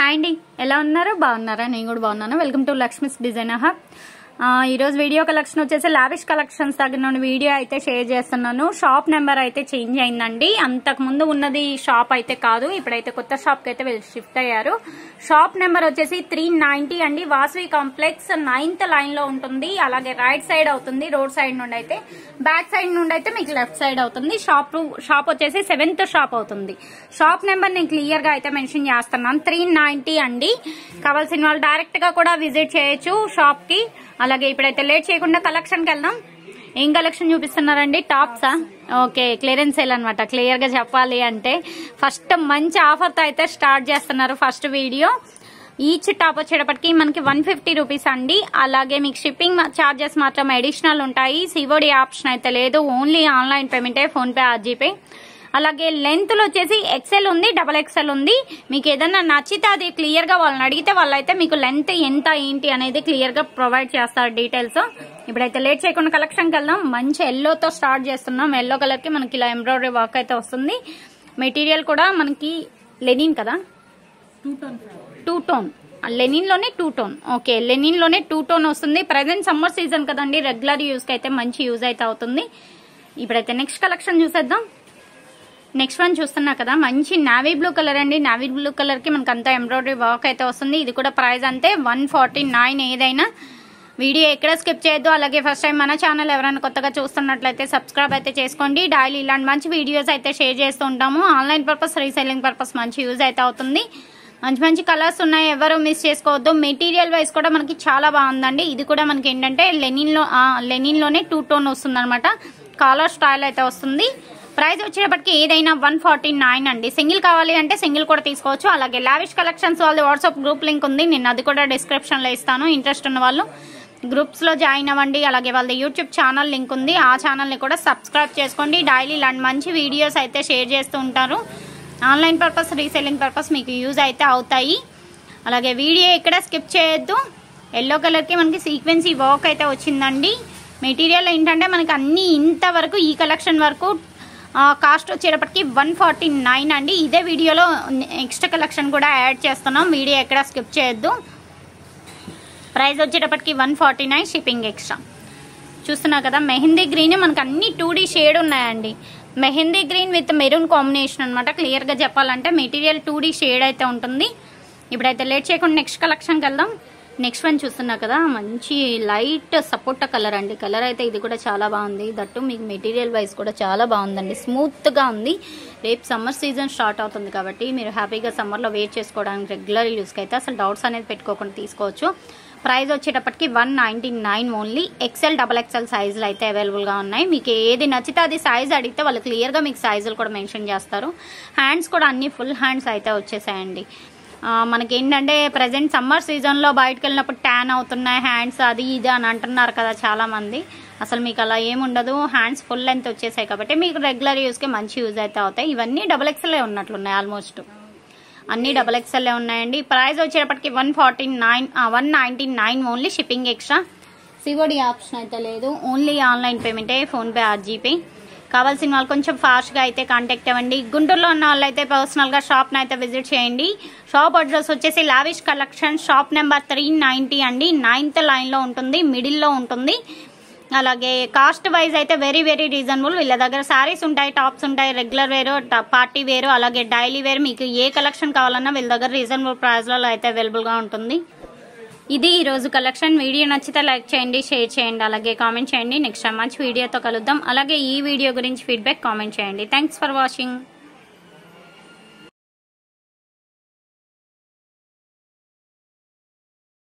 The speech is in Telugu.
హాయ్ అండి, ఎలా ఉన్నారు? బాగున్నారా? నేను కూడా బాగున్నాను. Welcome to Lakshmi's designer hub. ఈరోజు వీడియో కలెక్షన్ వచ్చేసి లావిష్ కలెక్షన్స్ దగ్గర నుండి వీడియో అయితే షేర్ చేస్తున్నాను. షాప్ నెంబర్ అయితే చేంజ్ అయిందండి. అంతకు ముందు ఉన్నది షాప్ అయితే కాదు, ఇప్పుడైతే కొత్త షాప్ కి అయితే వీళ్ళు షిఫ్ట్ అయ్యారు. షాప్ నెంబర్ వచ్చేసి 390 అండి. వాసవి కాంప్లెక్స్ 9th లైన్ లో ఉంటుంది. అలాగే రైట్ సైడ్ అవుతుంది, రోడ్ సైడ్ నుండి అయితే. బ్యాక్ సైడ్ నుండి అయితే మీకు లెఫ్ట్ సైడ్ అవుతుంది. షాప్ వచ్చేసి 7th షాప్ అవుతుంది. షాప్ నెంబర్ నేను క్లియర్ గా అయితే మెన్షన్ చేస్తున్నాను. 390 అండి. కావాల్సిన వాళ్ళు డైరెక్ట్ గా కూడా విజిట్ చేయొచ్చు షాప్ కి. అలాగే ఇప్పుడైతే లేట్ చేయకుండా కలెక్షన్ కి వెళ్దాం. ఏం కలెక్షన్ చూపిస్తున్నారండి? టాప్సా? ఓకే, క్లియరెన్స్ సేల్ అనమాట. క్లియర్ గా చెప్పాలి అంటే ఫస్ట్ మంచి ఆఫర్ తో అయితే స్టార్ట్ చేస్తున్నారు. ఫస్ట్ వీడియో ఈచ్ టాప్ వచ్చేటప్పటికి మనకి 150 రూపీస్ అండి. అలాగే మీకు షిప్పింగ్ ఛార్జెస్ మాత్రం అడిషనల్ ఉంటాయి. సిఓడి ఆప్షన్ అయితే లేదు, ఓన్లీ ఆన్లైన్ పేమెంటే, ఫోన్ పే ఆర్ జీపే. అలాగే లెంత్ లో వచ్చేసి XL ఉంది, XXL ఉంది. మీకు ఏదైనా నచ్చితే అది క్లియర్ గా వాళ్ళని అడిగితే వాళ్ళైతే మీకు లెంత్ ఎంత ఏంటి అనేది క్లియర్ గా ప్రొవైడ్ చేస్తారు డీటెయిల్స్. ఇప్పుడైతే లేట్ చేయకుండా కలెక్షన్ కి వెళ్దాం. మంచి ఎల్లోతో స్టార్ట్ చేస్తున్నాం. ఎల్లో కలర్ కి మనకి ఇలా ఎంబ్రాయిడరీ వర్క్ అయితే వస్తుంది. మెటీరియల్ కూడా మనకి లెనిన్ కదా, టూ టోన్. లెనిన్ లోనే టూ టోన్. ఓకే, లెనిన్ లోనే టూ టోన్ వస్తుంది. ప్రెసెంట్ సమ్మర్ సీజన్ కదండి, రెగ్యులర్ యూజ్ కి అయితే మంచి యూజ్ అయితే అవుతుంది. ఇప్పుడైతే నెక్స్ట్ కలెక్షన్ చూసేద్దాం. నెక్స్ట్ వన్ చూస్తున్నా కదా, మంచి నావీ బ్లూ కలర్ అండి. నావీ బ్లూ కలర్ కి మనకు అంతా ఎంబ్రాయిడరీ వర్క్ అయితే వస్తుంది. ఇది కూడా ప్రైస్ అంతే 149. ఏదైనా వీడియో ఎక్కడ స్కిప్ చేయొద్దు. అలాగే ఫస్ట్ టైం మన ఛానల్ ఎవరైనా కొత్తగా చూస్తున్నట్లయితే సబ్స్క్రైబ్ అయితే చేసుకోండి. డైలీ ఇలాంటి మంచి వీడియోస్ అయితే షేర్ చేస్తూ ఉంటాము. ఆన్లైన్ పర్పస్, రీసెల్లింగ్ పర్పస్ మంచి యూజ్ అయితే అవుతుంది. మంచి మంచి కలర్స్ ఉన్నాయి, ఎవరు మిస్ చేసుకోవద్దు. మెటీరియల్ వైజ్ కూడా మనకి చాలా బాగుందండి. ఇది కూడా మనకి ఏంటంటే లెనిన్ లోనే టూ టోన్ వస్తుంది అనమాట. కాలర్ స్టైల్ అయితే వస్తుంది. ప్రైస్ వచ్చేటప్పటికి ఏదైనా 149 అండి. సింగిల్ కావాలి అంటే సింగిల్ కూడా తీసుకోవచ్చు. అలాగే లావిష్ కలెక్షన్స్ వాళ్ళది వాట్సాప్ గ్రూప్ లింక్ ఉంది, నేను అది కూడా డిస్క్రిప్షన్ లో ఇస్తాను. ఇంట్రెస్ట్ ఉన్న వాళ్ళు గ్రూప్స్ లో జాయిన్ అవ్వండి. అలాగే వాళ్ళది యూట్యూబ్ ఛానల్ లింక్ ఉంది, ఆ ఛానల్ ని కూడా సబ్స్క్రైబ్ చేసుకోండి. డైలీ ఇలాంటి మంచి వీడియోస్ అయితే షేర్ చేస్తూ ఉంటారు. ఆన్లైన్ పర్పస్, రీసెల్లింగ్ పర్పస్ మీకు యూజ్ అయితే అవుతాయి. అలాగే వీడియో ఎక్కడ స్కిప్ చేయొద్దు. ఎల్లో కలర్ కి మనకి సీక్వెన్సీ వర్క్ అయితే వచ్చిందండి. మెటీరియల్ ఏంటంటే మనకి అన్ని ఇంతవరకు ఈ కలెక్షన్ వరకు కాస్ట్ వచ్చేటప్పటికి 149 అండి. ఇదే వీడియోలో నెక్స్ట్ కలెక్షన్ కూడా యాడ్ చేస్తున్నాం, వీడియో ఎక్కడ స్కిప్ చేయొద్దు. ప్రైస్ వచ్చేటప్పటికి 149, షిప్పింగ్ ఎక్స్ట్రా. చూస్తున్నా కదా, మెహందీ గ్రీన్ మనకు అన్ని 2D షేడ్ ఉన్నాయండి. Mehndi green with maroon combination అనమాట. క్లియర్ గా చెప్పాలంటే మెటీరియల్ 2D షేడ్ అయితే ఉంటుంది. ఇప్పుడైతే లేట్ చేయకుండా నెక్స్ట్ కలెక్షన్కి వెళ్దాం. నెక్స్ట్ వన్ చూస్తున్నా కదా, మంచి లైట్ సపోటా కలర్ అండి. కలర్ అయితే ఇది కూడా చాలా బాగుంది. దట్టు మీకు మెటీరియల్ వైజ్ కూడా చాలా బాగుందండి, స్మూత్ గా ఉంది. రేపు సమ్మర్ సీజన్ స్టార్ట్ అవుతుంది కాబట్టి మీరు హ్యాపీగా సమ్మర్ లో వేర్ చేసుకోవడానికి, రెగ్యులర్ యూస్ కి అయితే అసలు డౌట్స్ అనేది పెట్టుకోకుండా తీసుకోవచ్చు. ప్రైస్ వచ్చేటప్పటికి 199 ఓన్లీ. XL, XXL సైజులు అయితే అవైలబుల్ గా ఉన్నాయి. మీకు ఏది నచ్చితే అది సైజ్ అడిగితే వాళ్ళు క్లియర్ గా మీకు సైజులు కూడా మెన్షన్ చేస్తారు. హ్యాండ్స్ కూడా అన్ని ఫుల్ హ్యాండ్స్ అయితే వచ్చేసాయండి. మనకి ఏంటంటే ప్రెసెంట్ సమ్మర్ సీజన్ లో బయటకు వెళ్ళినప్పుడు ట్యాన్ అవుతున్నాయి హ్యాండ్స్, అది ఇది అని అంటున్నారు కదా చాలా మంది. అసలు మీకు అలా ఏముండదు, హ్యాండ్స్ ఫుల్ లెంత్ వచ్చేసాయి కాబట్టి మీకు రెగ్యులర్ యూస్ కి మంచి యూజ్ అయితే అవుతాయి. ఇవన్నీ XXL ఉన్నట్లున్నాయి, ఆల్మోస్ట్ అన్ని XXL ఉన్నాయండి. ప్రైస్ వచ్చేటప్పటికి 199 only, shipping extra. COD option అయితే లేదు, ఓన్లీ ఆన్లైన్ పేమెంటే, ఫోన్ పే ఆర్ జీపే. కావాల్సిన వాళ్ళు కొంచెం ఫాస్ట్ గా అయితే కాంటాక్ట్ అవ్వండి. గుంటూరులో ఉన్న వాళ్ళు అయితే పర్సనల్ గా షాప్ ని అయితే విజిట్ చేయండి. షాప్ అడ్రస్ వచ్చేసి లావిష్ కలెక్షన్, షాప్ నెంబర్ 390 అండి. 9th లైన్ లో ఉంటుంది, మిడిల్ లో ఉంటుంది. అలాగే కాస్ట్ వైజ్ అయితే వెరీ వెరీ రీజనబుల్. వీళ్ళ దగ్గర సారీస్ ఉంటాయి, టాప్స్ ఉంటాయి, రెగ్యులర్ వేరు, పార్టీ వేరు, అలాగే డైలీ వేరు. మీకు ఏ కలెక్షన్ కావాలన్నా వీళ్ళ దగ్గర రీజనబుల్ ప్రైస్ లో అయితే అవైలబుల్ గా ఉంటుంది. ఇది ఈ రోజు కలెక్షన్. వీడియో నచ్చితే లైక్ చేయండి, షేర్ చేయండి, అలాగే కామెంట్ చేయండి. నెక్స్ట్ మంచి వీడియోతో కలుద్దాం. అలాగే ఈ వీడియో గురించి ఫీడ్బ్యాక్ కామెంట్ చేయండి. Thanks for watching.